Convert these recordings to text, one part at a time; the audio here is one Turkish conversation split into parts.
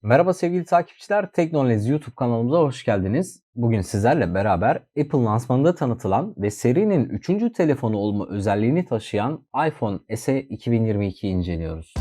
Merhaba sevgili takipçiler, Teknoloji YouTube kanalımıza hoş geldiniz. Bugün sizlerle beraber Apple lansmanında tanıtılan ve serinin 3. telefonu olma özelliğini taşıyan iPhone SE 2022'yi inceliyoruz.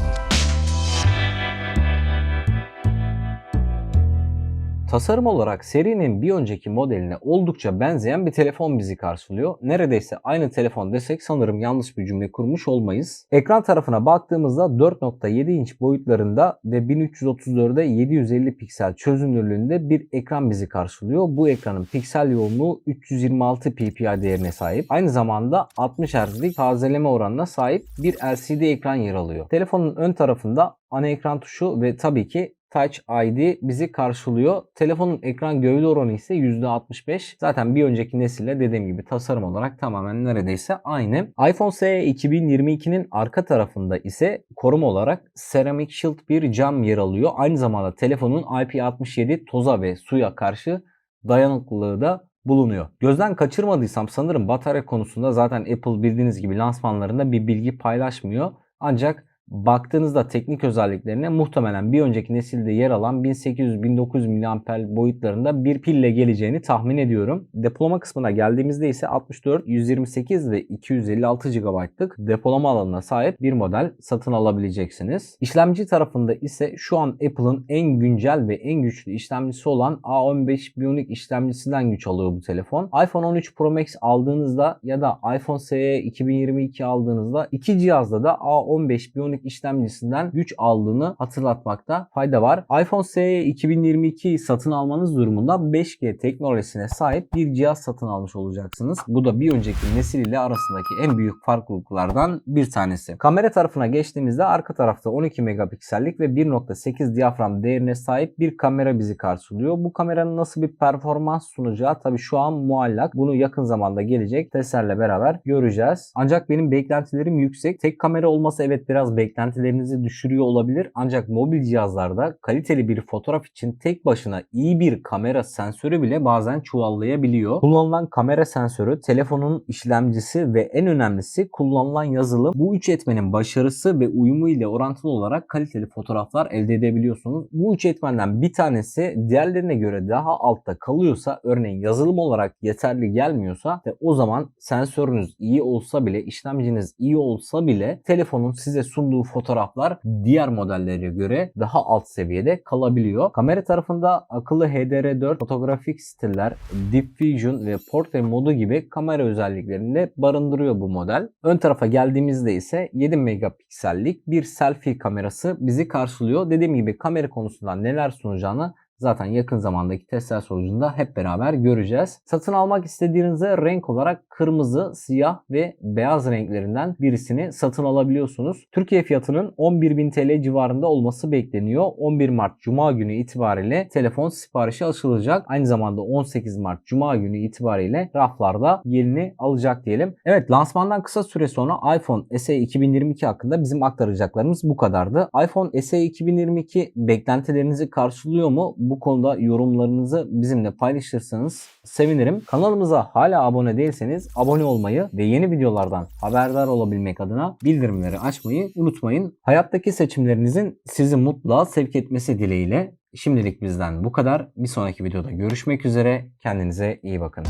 Tasarım olarak serinin bir önceki modeline oldukça benzeyen bir telefon bizi karşılıyor. Neredeyse aynı telefon desek sanırım yanlış bir cümle kurmuş olmayız. Ekran tarafına baktığımızda 4.7 inç boyutlarında ve 1334'e 750 piksel çözünürlüğünde bir ekran bizi karşılıyor. Bu ekranın piksel yoğunluğu 326 ppi değerine sahip. Aynı zamanda 60 Hz'lik tazeleme oranına sahip bir LCD ekran yer alıyor. Telefonun ön tarafında ana ekran tuşu ve tabii ki Touch ID bizi karşılıyor. Telefonun ekran gövde oranı ise %65. Zaten bir önceki nesille dediğim gibi tasarım olarak tamamen neredeyse aynı. iPhone SE 2022'nin arka tarafında ise koruma olarak Ceramic Shield bir cam yer alıyor. Aynı zamanda telefonun IP67 toza ve suya karşı dayanıklılığı da bulunuyor. Gözden kaçırmadıysam sanırım batarya konusunda zaten Apple bildiğiniz gibi lansmanlarında bir bilgi paylaşmıyor. Ancak baktığınızda teknik özelliklerine muhtemelen bir önceki nesilde yer alan 1800-1900 mAh boyutlarında bir pille geleceğini tahmin ediyorum. Depolama kısmına geldiğimizde ise 64, 128 ve 256 GB'lık depolama alanına sahip bir model satın alabileceksiniz. İşlemci tarafında ise şu an Apple'ın en güncel ve en güçlü işlemcisi olan A15 Bionic işlemcisinden güç alıyor bu telefon. iPhone 13 Pro Max aldığınızda ya da iPhone SE 2022 aldığınızda iki cihazda da A15 Bionic işlemcisinden güç aldığını hatırlatmakta fayda var. iPhone SE 2022'yi satın almanız durumunda 5G teknolojisine sahip bir cihaz satın almış olacaksınız. Bu da bir önceki nesil ile arasındaki en büyük farklılıklardan bir tanesi. Kamera tarafına geçtiğimizde arka tarafta 12 megapiksellik ve 1.8 diyafram değerine sahip bir kamera bizi karşılıyor. Bu kameranın nasıl bir performans sunacağı tabii şu an muallak. Bunu yakın zamanda gelecek testlerle beraber göreceğiz. Ancak benim beklentilerim yüksek. Tek kamera olması evet biraz beklentilerinizi düşürüyor olabilir. Ancak mobil cihazlarda kaliteli bir fotoğraf için tek başına iyi bir kamera sensörü bile bazen çuvallayabiliyor. Kullanılan kamera sensörü, telefonun işlemcisi ve en önemlisi kullanılan yazılım. Bu üç etmenin başarısı ve uyumu ile orantılı olarak kaliteli fotoğraflar elde edebiliyorsunuz. Bu üç etmenden bir tanesi diğerlerine göre daha altta kalıyorsa, örneğin yazılım olarak yeterli gelmiyorsa o zaman sensörünüz iyi olsa bile, işlemciniz iyi olsa bile telefonun size sunduğu fotoğraflar diğer modellere göre daha alt seviyede kalabiliyor. Kamera tarafında akıllı HDR4, fotoğrafik stiller, Deep Fusion ve Portrait modu gibi kamera özelliklerini de barındırıyor bu model. Ön tarafa geldiğimizde ise 7 megapiksellik bir selfie kamerası bizi karşılıyor. Dediğim gibi kamera konusunda neler sunacağını zaten yakın zamandaki testler sonucunda hep beraber göreceğiz. Satın almak istediğinizde renk olarak kırmızı, siyah ve beyaz renklerinden birisini satın alabiliyorsunuz. Türkiye fiyatının 11.000 TL civarında olması bekleniyor. 11 Mart Cuma günü itibariyle telefon siparişi açılacak. Aynı zamanda 18 Mart Cuma günü itibariyle raflarda yerini alacak diyelim. Evet, lansmandan kısa süre sonra iPhone SE 2022 hakkında bizim aktaracaklarımız bu kadardı. iPhone SE 2022 beklentilerinizi karşılıyor mu? Bu konuda yorumlarınızı bizimle paylaşırsanız sevinirim. Kanalımıza hala abone değilseniz abone olmayı ve yeni videolardan haberdar olabilmek adına bildirimleri açmayı unutmayın. Hayattaki seçimlerinizin sizi mutluluğa sevk etmesi dileğiyle şimdilik bizden bu kadar. Bir sonraki videoda görüşmek üzere. Kendinize iyi bakın.